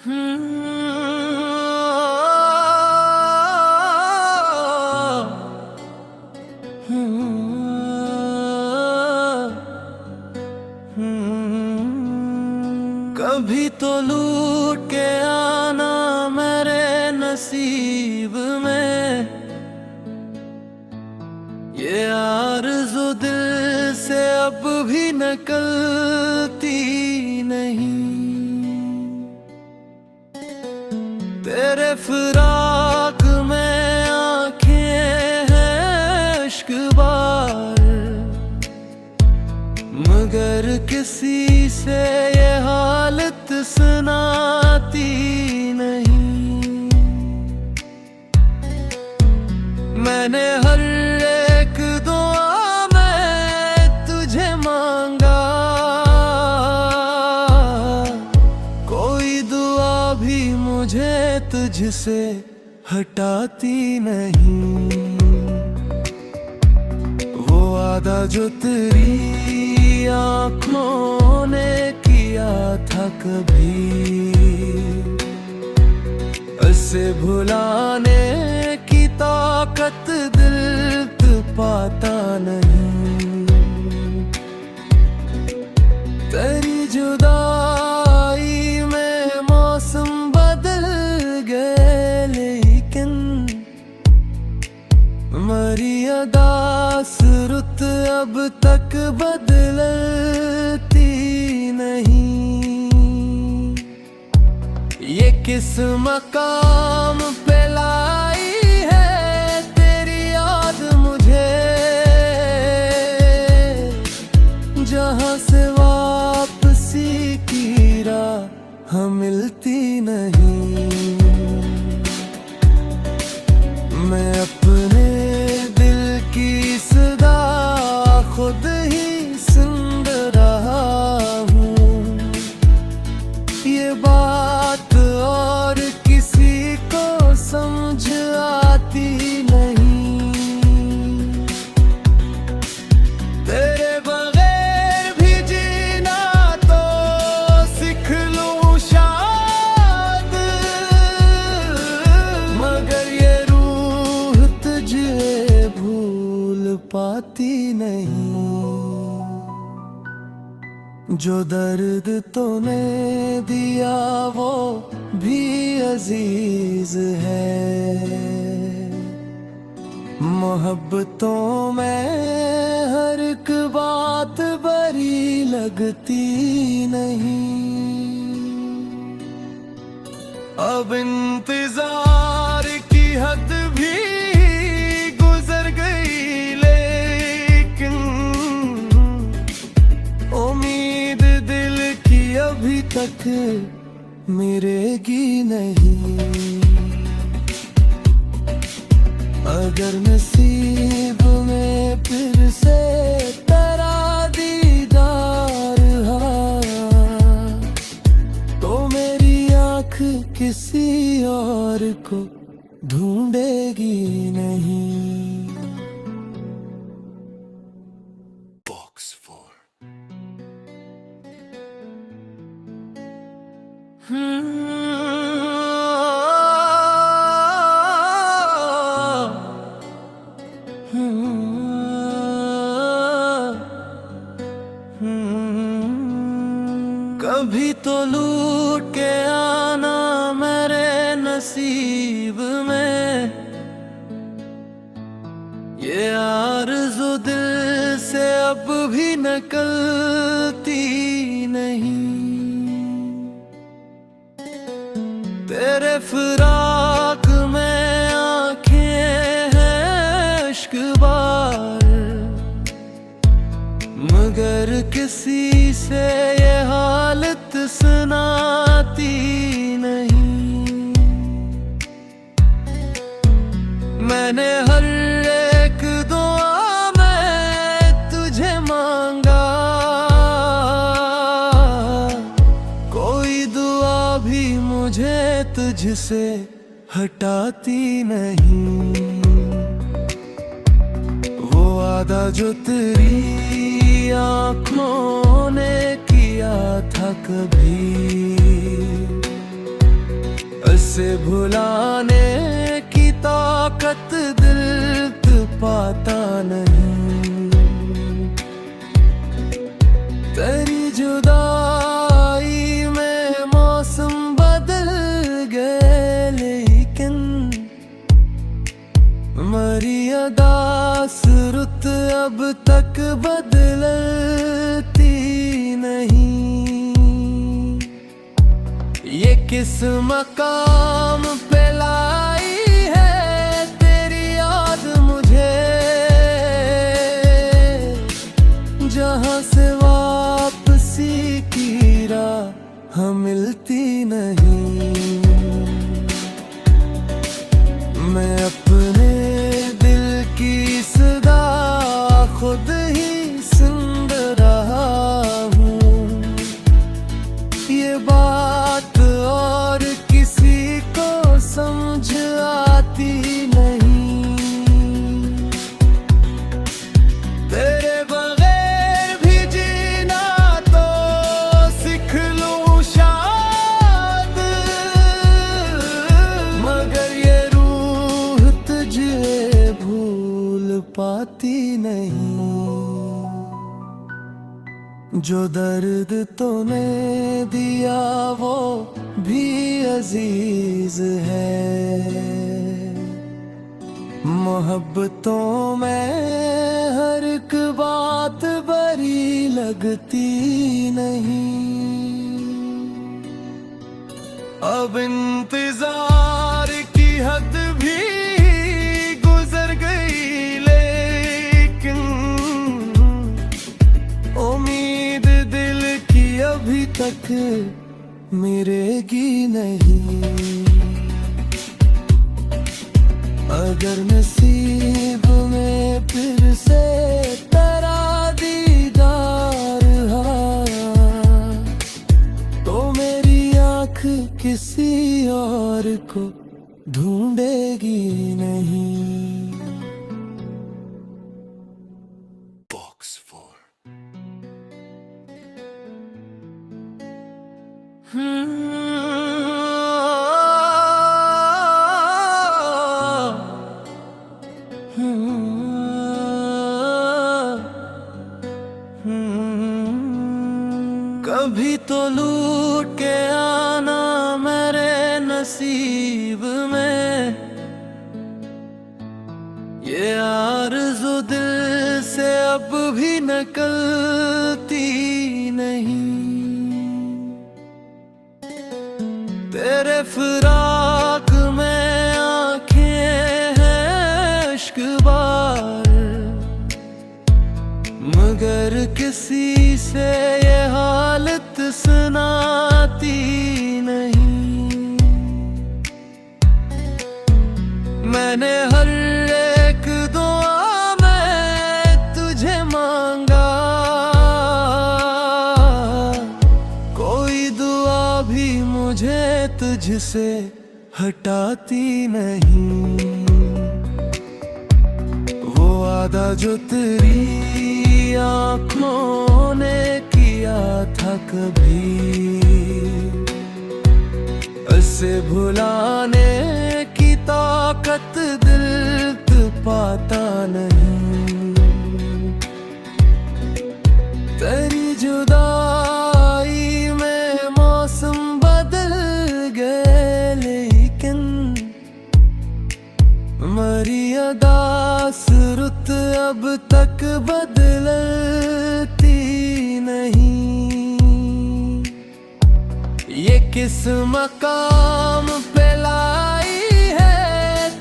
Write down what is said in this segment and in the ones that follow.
कभी तो लूट के आना मेरे नसीब में, ये आरज़ू दिल से अब भी निकलती नहीं। तेरे फिराक में आँखें हैं इश्क़बार, मगर किसी से ये हालत सुनाती नहीं। मैंने हर एक दुआ में तुझे मांगा, कोई दुआ भी मुझे तुझसे हटाती नहीं। वो वादा जो तेरी आँखों ने किया था कभी, उसे भुलाने की ताकत दिल पाता नहीं। तेरी जुदाई में मौसम बदल गए, लेकिन मरी अदास रुत अब तक बदलती नहीं। ये किस मकाम पे लाई है तेरी याद मुझे, जहाँ से वापसी की राह मिलती नहीं। मैं अपने दिल की सदा खुद ही सुन रहा हूँ, ये बात और किसी को समझ आती नहीं। तेरे बगैर भी जीना तो सीख लूँ शायद, मगर ये रूह तुझे भूल पाती नहीं। जो दर्द तूने दिया वो भी अजीज है, मोहब्बतों में हर एक बात बरी लगती नहीं। अब इंतजार की हद भी गुजर गई, लेकिन उम्मीद दिल की अभी तक मिलेगी नहीं। अगर नसीब में फिर से तेरा दीदार आया, तो मेरी आँख किसी और को ढूंढेगी नहीं। कभी तो लूट के आना मेरे नसीब में, ये आरज़ू दिल से अब भी निकलती नहीं। तेरे फिराक में आँखें हैं इश्क़बार, मगर किसी से ये हालत सुनाती नहीं। मैंने हर एक दुआ में तुझे मांगा, कोई दुआ भी मुझे तुझसे हटाती नहीं। वो वादा जो तेरी आँखों ने किया था कभी, उसे भुलाने की ताकत दिल पाता नहीं। तेरी जुदाई में मौसम बदल गए, लेकिन मरी अदास रुत अब तक बदलती नहीं। ये किस मकाम पे लाई है तेरी याद मुझे, जहां से वापसी की राह मिलती नहीं। मैं अपने दिल की सदा खुद ही सुन रहा हूँ। ये बात और किसी को समझ आती नहीं। तेरे बगैर भी जीना तो सीख लूं शायद, मगर ये रूह तुझे भूल पाती नहीं। जो दर्द तूने दिया वो भी अजीज है। मोहब्बतों में हर एक बात बड़ी लगती नहीं। अब इंतजार की हद भी गुजर गई, लेकिन उम्मीद दिल की अभी तक मिलेगी नहीं। अगर नसीब में फिर से तेरा दीदार आया, तो मेरी आँख किसी और को ढूंढेगी नहीं। कभी तो लूट के आना मेरे नसीब में, ये आरज़ू दिल से अब भी निकलती नहीं। तेरे फिराक में आँखें हैं इश्क़बार, मगर किसी से ये हालत सुनाती नहीं। मैंने हर एक दुआ में तुझे मांगा, कोई दुआ भी मुझे तुझसे हटाती नहीं। वो वादा जो तेरी आँखों ने किया था कभी, उसे भुलाने की ताकत दिल पाता नहीं। तेरी जुदाई में मौसम बदल गए, लेकिन मरी अदास रुत अब तक बदलती नहीं। ये किस मकाम पे लाई है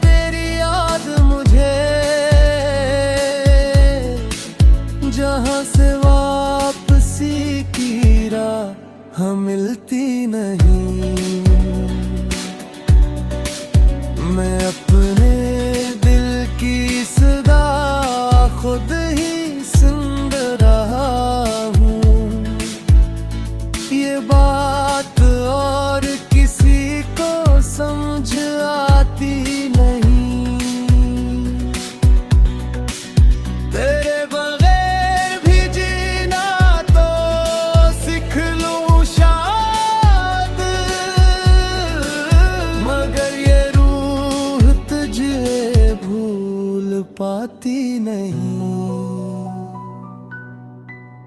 तेरी याद मुझे, जहां से वापसी की राह मिलती नहीं। मैं अपने दिल की सदा खुद ही सुन रहा हूँ। ये बात और किसी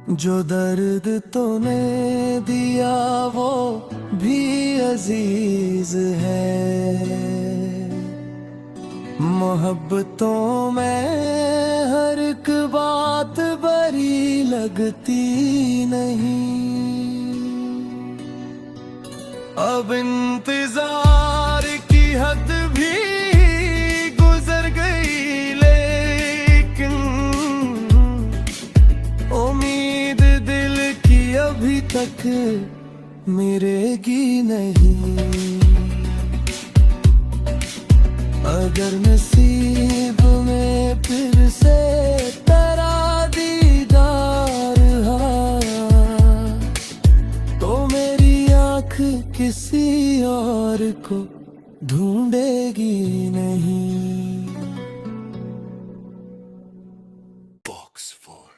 जो दर्द तूने दिया वो भी अजीज है। मोहब्बतों में हर एक बात बड़ी लगती नहीं। अब इंतजार की हद भी गुजर गई, लेकिन उम्मीद दिल की अभी तक मिलेगी नहीं। अगर नसीब में फिर से तेरा दीदार आया तो मेरी आँख किसी और को ढूंढेगी नहीं। बॉक्स 4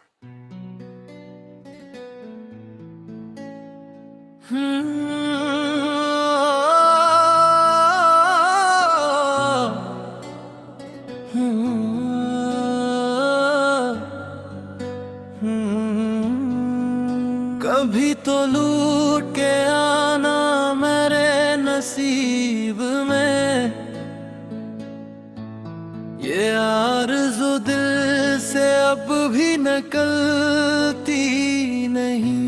कभी तो लूट के आना मेरे नसीब में, ये आरज़ू दिल से अब भी निकलती नहीं।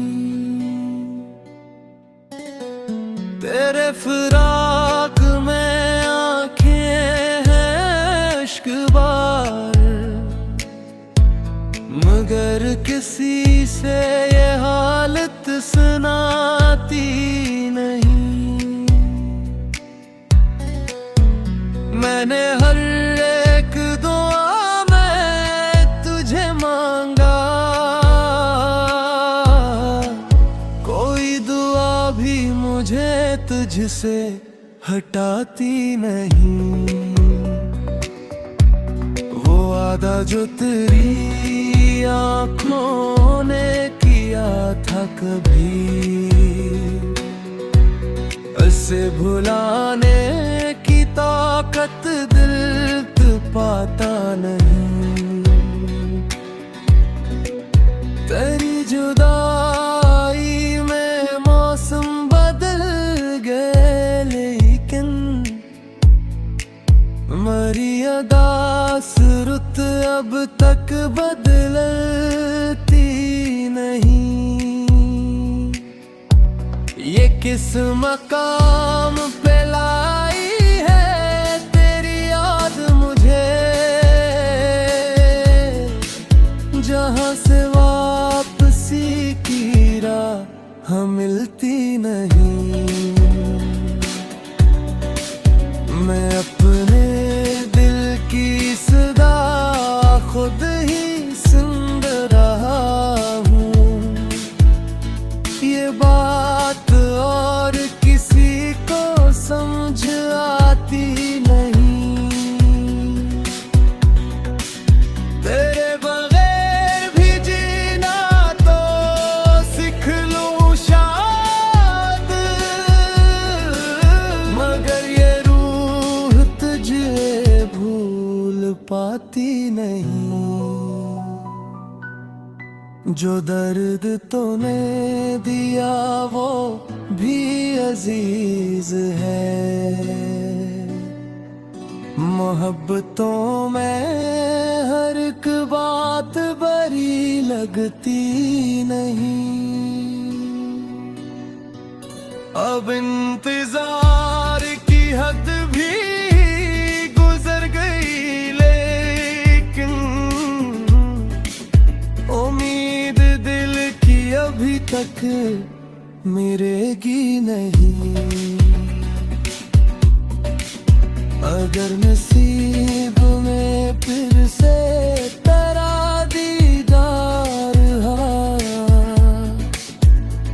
तेरे फिराक में आँखें हैं इश्क़बार, मगर किसी से ये हालत सुनाती नहीं। मैंने हर एक दुआ में तुझे मांगा, कोई दुआ भी मुझे तुझसे हटाती नहीं। वो वादा जो तेरी आँखों ने किया था कभी, उसे भुलाने की ताकत दिल पाता नहीं। तेरी जुदाई में मौसम बदल गए, लेकिन मरी अदास रुत अब तक बदलती नहीं। ये किस मकाम पे लाई है तेरी याद मुझे, जहाँ से वापसी की राह मिलती नहीं। मैं अपने दिल की सदा खुद ही सुन रहा हूँ, ये बात और किसी को समझ आती नहीं। तेरे बगैर भी जीना तो सीख लूँ शायद, मगर ये रूह तुझे भूल पाती नहीं। जो दर्द तूने दिया वो भी अजीज है। मोहब्बतों में हर एक बात बड़ी लगती नहीं। अब इंतजार की हद भी गुजर गई, लेकिन उम्मीद दिल की अभी तक मिलेगी नहीं। अगर नसीब में फिर से तेरा दीदार आया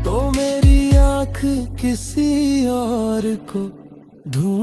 तो मेरी आँख किसी और को ढूंढ